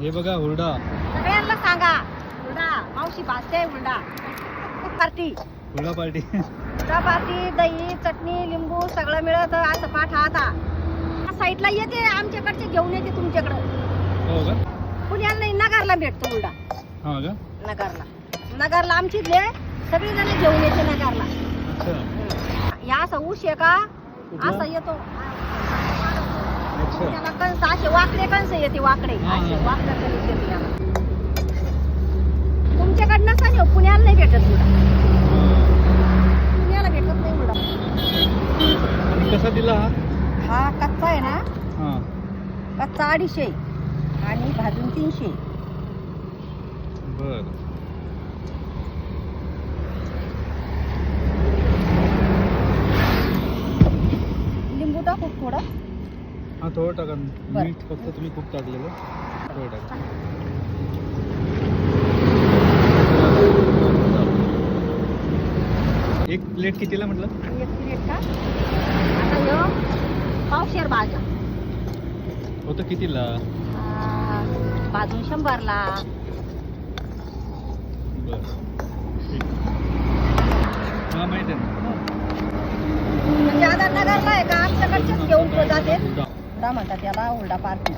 हे बघा हुरडा. सगळ्यांना सांगा हुरडा मावशी भाजते हुरडा पार्टी. हुरडा पार्टी. हुरडा पार्टी, दही चटणी लिंबू सगळं मिळत असं पाठ आता साईडला येते आमच्याकडचे घेऊन येते तुमच्याकडं. हो का? पुण्याला नाही नगरला भेटतो हुरडा. हा का? नगरला आमची सगळी जण घेऊन येते नगरला. अच्छा. या असं ऊस आहे का कुठला? असं येतो अच्छा. त्याला कंस असे वाकडे कंस येते वाकडे हा, हा. असे वाकडे कंस येते याला. तुमच्याकडनं सांग पुण्याला नाही भेटत हुरडा. पुण्याला भेटत नाही हुरडा. आणि कसा दिला हा? हा कच्चा आहे ना, हा. कच्चा 250 आणि भाजून 300. बर. लिंबू टाकू थोडं. हा थोडं टाका. बरं. मीठ फक्त तुम्ही खूप टाकलेलं. थोडं टाका. एक प्लेट कितीला म्हटलं? एक प्लेट का आता ह्यो पावशेर भाज्या होतं कितीला? भाजून 100ला. बर. ठीक. हा माहिती आहे ना. म्हणजे आता नगरला आहे का आमच्याकडचेच घेऊन जाते. हुरडा. हुरडा म्हणतात त्याला हुरडा पार्टी.